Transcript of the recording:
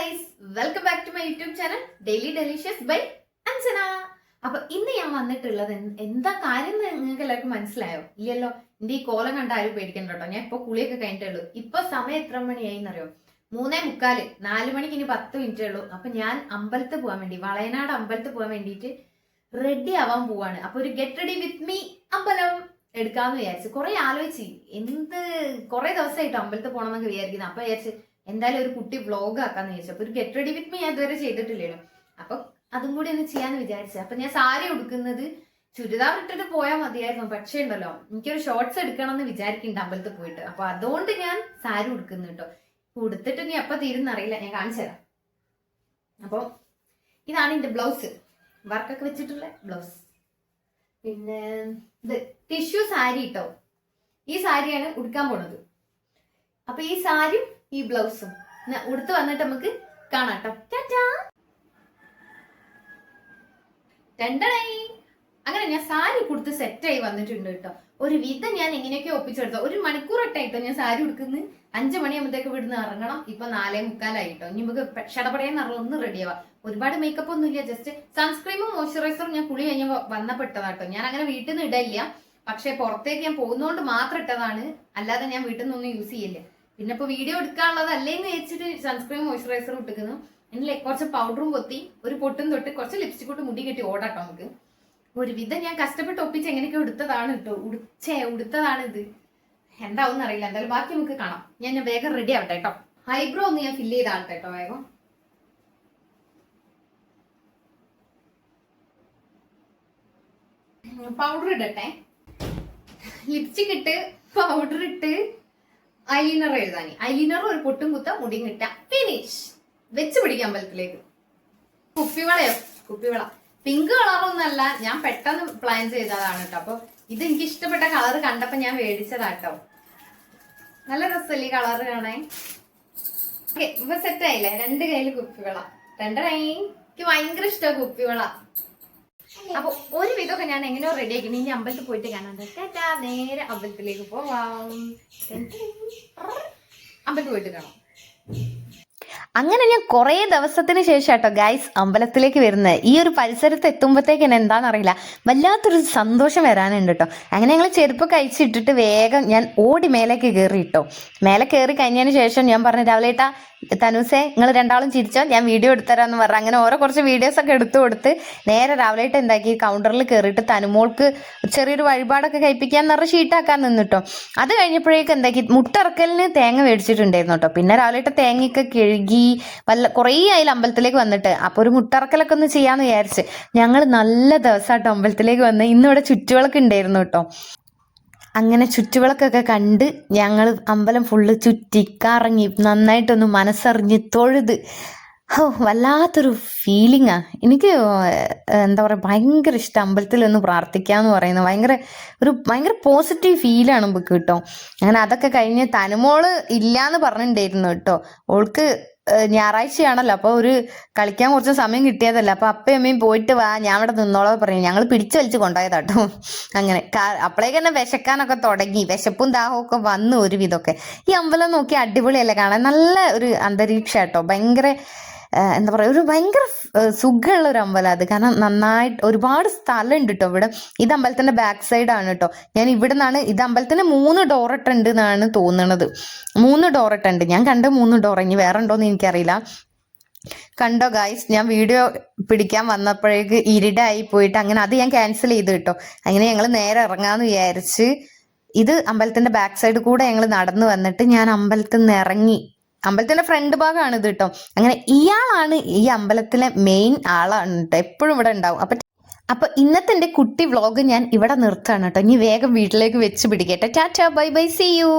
Guys, welcome back to my YouTube channel daily delicious by Anjana. അപ്പൊ ഇന്ന് ഞാൻ വന്നിട്ടുള്ളത് എന്താ കാര്യം നിങ്ങൾക്ക് എല്ലാവർക്കും മനസ്സിലായോ? ഇല്ലല്ലോ. എന്റെ ഈ കോലം കണ്ട ആരും പേടിക്കണ്ട കേട്ടോ. ഞാൻ ഇപ്പൊ കുളിയൊക്കെ കഴിഞ്ഞിട്ടുള്ളൂ. ഇപ്പൊ സമയം എത്ര മണിയായി എന്നറിയോ? 3:45. 4 മണിക്ക് ഇനി 10 മിനിറ്റേ ഉള്ളൂ. അപ്പൊ ഞാൻ അമ്പലത്തിൽ പോകാൻ വേണ്ടി, വളയനാട് അമ്പലത്തിൽ പോകാൻ വേണ്ടിയിട്ട് റെഡി ആവാൻ പോവാണ്. അപ്പൊ ഒരു ഗെറ്റ് റെഡി വിത്ത് മീ അമ്പലം എടുക്കാന്ന് വിചാരിച്ചു. കുറെ ആലോചിച്ച് കുറെ ദിവസമായിട്ട് അമ്പലത്തിൽ പോകണം എന്നൊക്കെ വിചാരിക്കുന്നത്. അപ്പൊ വിചാരിച്ച് എന്തായാലും ഒരു കുട്ടി വ്ളോഗ് ആക്കാന്ന് വിചാരിച്ചു. അപ്പൊ ഒരു ഗെറ്റ് റെഡി വിത്ത് മീ ഞാൻ ഇതുവരെ ചെയ്തിട്ടില്ലല്ലോ. അപ്പൊ അതും കൂടി ഒന്ന് ചെയ്യാന്ന് വിചാരിച്ചു. അപ്പൊ ഞാൻ സാരി ഉടുക്കുന്നത് ചുരിദാർ ഇട്ടിട്ട് പോയാൽ മതിയായിരുന്നു. പക്ഷേ ഉണ്ടല്ലോ, എനിക്കൊരു ഷോർട്സ് എടുക്കണം എന്ന് വിചാരിക്കുന്നുണ്ട് അമ്പലത്തിൽ പോയിട്ട്. അപ്പൊ അതുകൊണ്ട് ഞാൻ സാരി ഉടുക്കുന്നു കേട്ടോ. ഉടുത്തിട്ട് നീ എപ്പ തീരുന്നറിയില്ല, ഞാൻ കാണിച്ചു തരാം. അപ്പൊ ഇതാണ് എന്റെ ബ്ലൗസ്, വർക്കൊക്കെ വെച്ചിട്ടുള്ള ബ്ലൗസ്. പിന്നെ ഇത് ടിഷ്യൂ സാരി കേട്ടോ. ഈ സാരിയാണ് ഉടുക്കാൻ പോണത്. അപ്പൊ ഈ സാരിയും ഈ ബ്ലൗസും ഉടുത്ത് വന്നിട്ട് നമുക്ക് കാണാം കേട്ടോ. അങ്ങനെ ഞാൻ സാരി കൊടുത്ത് സെറ്റായി വന്നിട്ടുണ്ട് കേട്ടോ. ഒരു വിധം ഞാൻ എങ്ങനെയൊക്കെ ഒപ്പിച്ചെടുത്തോ. 1 മണിക്കൂർ ഇട്ടായിട്ടോ ഞാൻ സാരി ഉടുക്കുന്നത്. 5 മണിയാകുമ്പോഴത്തേക്ക് ഇവിടുന്ന് ഇറങ്ങണം. ഇപ്പൊ 4:45 ഇനി നമുക്ക് ഷടപടയെന്ന് ഒന്ന് റെഡിയാവാം. ഒരുപാട് മേക്കപ്പ് ഒന്നും ഇല്ല, ജസ്റ്റ് സൺസ്ക്രീമും മോയ്സ്ചറൈസറും ഞാൻ കുളി കഴിഞ്ഞ വന്നപ്പെട്ടതാട്ടോ. ഞാൻ അങ്ങനെ വീട്ടിൽ നിന്ന് ഇടില്ല, പക്ഷെ പുറത്തേക്ക് ഞാൻ പോകുന്നതുകൊണ്ട് മാത്രം ഇട്ടതാണ്. അല്ലാതെ ഞാൻ വീട്ടിൽ നിന്നൊന്നും യൂസ് ചെയ്യില്ല. പിന്നെ ഇപ്പൊ വീഡിയോ എടുക്കാനുള്ളത് അല്ലേന്ന് വെച്ചിട്ട് സൺസ്ക്രീം മോയ്സ്ചറൈസറും ഇട്ടിക്കുന്നു. എന്നില്ലേ കുറച്ച് പൗഡറും കൊത്തി, ഒരു പൊട്ടും തൊട്ട്, കുറച്ച് ലിപ്സ്റ്റിക് കൊണ്ട് മുടി കെട്ടി ഓടാട്ടോ നമുക്ക്. ഒരു വിധം ഞാൻ കഷ്ടപ്പെട്ട് ഒപ്പിച്ച് എങ്ങനെയൊക്കെ എടുത്തതാണ് കേട്ടോ. ഉടുത്തതാണ് ഇത്. എന്താവും അറിയില്ല. എന്തായാലും ബാക്കി നമുക്ക് കാണാം. ഞാൻ വേഗം റെഡി ആവട്ടെ കേട്ടോ. ഐബ്രോ ഒന്ന് ഞാൻ ഫില്ല് ചെയ്ത ആൾട്ടെ കേട്ടോ. വേഗം പൗഡർ ഇടട്ടെ. ലിപ്സ്റ്റിക് ഇട്ട് പൗഡർ ഇട്ട് ഐലൈനർ എഴുതാനി. ഐലൈനർ ഒരു പൊട്ടും കുത്ത മുടിയും കിട്ട ഫിനിഷ്. വെച്ച് പിടിക്കാം അമ്പലത്തിലേക്ക്. കുപ്പിവള പിങ്ക് കളറൊന്നല്ല, ഞാൻ പെട്ടെന്ന് പ്ലാൻ ചെയ്തതാണ് കേട്ടോ. അപ്പൊ ഇത് എനിക്ക് ഇഷ്ടപ്പെട്ട കളർ കണ്ടപ്പോ ഞാൻ മേടിച്ചതാട്ടോ. നല്ല രസമല്ലേ കളർ കാണാൻ. ഇപ്പൊ സെറ്റ് ആയില്ലേ? 2 കയ്യില് കുപ്പിവള. എനിക്ക് ഭയങ്കര ഇഷ്ടമാണ് കുപ്പിവള. അപ്പൊ ഒരു വിധമൊക്കെ ഞാൻ എങ്ങനെയോ റെഡി ആക്കി. ഇനി അമ്പലത്തിൽ പോയിട്ട് കാണാൻ നേരെ അമ്പലത്തിലേക്ക് പോവാം. അമ്പലത്തിൽ പോയിട്ട് കാണാം. അങ്ങനെ ഞാൻ കുറേ ദിവസത്തിന് ശേഷം കേട്ടോ ഗൈസ് അമ്പലത്തിലേക്ക് വരുന്നത്. ഈ ഒരു പരിസരത്ത് എത്തുമ്പോഴത്തേക്ക് തന്നെ എന്താണെന്നറിയില്ല, വല്ലാത്തൊരു സന്തോഷം വരാനുണ്ട് കേട്ടോ. അങ്ങനെ ഞങ്ങൾ ചെരുപ്പ് കഴിച്ചിട്ടിട്ട് വേഗം ഞാൻ ഓടി മേലേക്ക് കയറി കേട്ടോ. മേലെ കയറി കഴിഞ്ഞതിന് ശേഷം ഞാൻ പറഞ്ഞു, രാവിലെ ഏട്ടാ തനുസേ നിങ്ങൾ രണ്ടാളും ചിരിച്ചോ, ഞാൻ വീഡിയോ എടുത്തരാന്ന് പറഞ്ഞു. അങ്ങനെ കുറച്ച് വീഡിയോസ് ഒക്കെ എടുത്തു കൊടുത്ത് നേരെ രാവിലെ എന്താക്കി കൗണ്ടറിൽ കയറിയിട്ട് തനുമോൾക്ക് ചെറിയൊരു വഴിപാടൊക്കെ കഴിപ്പിക്കാൻ പറഞ്ഞ ഷീട്ടാക്കാൻ നിന്നിട്ടോ. അത് കഴിഞ്ഞപ്പോഴേക്കും എന്താക്കി മുട്ടറക്കലിന് തേങ്ങ മേടിച്ചിട്ടുണ്ടായിരുന്നു കേട്ടോ. പിന്നെ രാവിലെ തേങ്ങയൊക്കെ കഴുകി കുറേ ആയില്ല അമ്പലത്തിലേക്ക് വന്നിട്ട്. അപ്പൊ ഒരു മുട്ടറക്കലൊക്കെ ഒന്ന് ചെയ്യാന്ന് വിചാരിച്ച് ഞങ്ങൾ നല്ല ദിവസമായിട്ടോ അമ്പലത്തിലേക്ക് വന്ന്. ഇന്നിവിടെ ചുറ്റുവിളക്ക് ഉണ്ടായിരുന്നു കേട്ടോ. അങ്ങനെ ചുറ്റുവിളക്കൊക്കെ കണ്ട് ഞങ്ങൾ അമ്പലം ഫുള്ള് ചുറ്റി കറങ്ങി നന്നായിട്ടൊന്ന് മനസ്സറിഞ്ഞ് തൊഴുത്. വല്ലാത്തൊരു ഫീലിംഗാ എനിക്ക്. എന്താ പറയുക, ഭയങ്കര ഇഷ്ടം അമ്പലത്തിൽ ഒന്ന് പ്രാർത്ഥിക്കാന്ന് പറയുന്നത്. ഭയങ്കര പോസിറ്റീവ് ഫീലാണ് നമുക്ക് കേട്ടോ. അങ്ങനെ അതൊക്കെ കഴിഞ്ഞ് തനുമോള് ഇല്ലാന്ന് പറഞ്ഞിട്ടുണ്ടായിരുന്നു കേട്ടോ. ഓൾക്ക് ഞായറാഴ്ചയാണല്ലോ, അപ്പൊ കളിക്കാൻ കുറച്ച് സമയം കിട്ടിയതല്ല. അപ്പൊ അപ്പയും അമ്മയും പോയിട്ട് വാ, ഞാൻ ഇവിടെ നിന്നോളാം പറഞ്ഞു. ഞങ്ങൾ പിടിച്ചു വലിച്ച് കൊണ്ടുപോയതാട്ടോ. അങ്ങനെ അപ്പോഴേക്ക് തന്നെ വിശക്കാനൊക്കെ തുടങ്ങി. വിശപ്പും ദാഹവും ഒക്കെ വന്നു ഒരു വിധമൊക്കെ. ഈ അമ്പലം നോക്കി അടിപൊളിയല്ലേ കാണാൻ. നല്ല ഒരു അന്തരീക്ഷം കേട്ടോ. ഭയങ്കര എന്താ പറയുക, ഭയങ്കര സുഖമുള്ള ഒരു അമ്പലം അത്. കാരണം നന്നായിട്ട് ഒരുപാട് സ്ഥലം ഉണ്ട് കേട്ടോ ഇവിടെ. ഇത് അമ്പലത്തിന്റെ ബാക്ക് സൈഡ് ആണ് കേട്ടോ. ഞാൻ ഇവിടെ നിന്നാണ്, ഇത് അമ്പലത്തിന് 3 ഡോറട്ട് ഉണ്ട് എന്നാണ് തോന്നുന്നത്. 3 ഡോറട്ട് ഉണ്ട്. ഞാൻ കണ്ട 3 ഡോർ. ഇനി വേറെ ഉണ്ടോന്ന് എനിക്കറിയില്ല. കണ്ടോ ഗായ്സ്, ഞാൻ വീഡിയോ പിടിക്കാൻ വന്നപ്പോഴേക്ക് ഇരുടായി പോയിട്ട് അങ്ങനെ അത് ഞാൻ ക്യാൻസൽ ചെയ്ത് കേട്ടോ. അങ്ങനെ ഞങ്ങൾ നേരെ ഇറങ്ങാന്ന് വിചാരിച്ച് ഇത് അമ്പലത്തിന്റെ ബാക്ക് സൈഡ് കൂടെ ഞങ്ങൾ നടന്നു വന്നിട്ട് ഞാൻ അമ്പലത്തിൽ നിന്ന് ഇറങ്ങി. അമ്പലത്തിന്റെ ഫ്രണ്ട് ഭാഗമാണ് ഇത് കേട്ടോ. അങ്ങനെ ഇയാളാണ് ഈ അമ്പലത്തിലെ മെയിൻ ആളാണ് കേട്ടോ. എപ്പോഴും ഇവിടെ ഉണ്ടാവും. അപ്പൊ ഇന്നത്തെ എന്റെ കുട്ടി വ്ളോഗ് ഞാൻ ഇവിടെ നിർത്താണ് കേട്ടോ. ഇനി വേഗം വീട്ടിലേക്ക് വെച്ച് പിടിക്കട്ടെ. Tata bye bye, see U.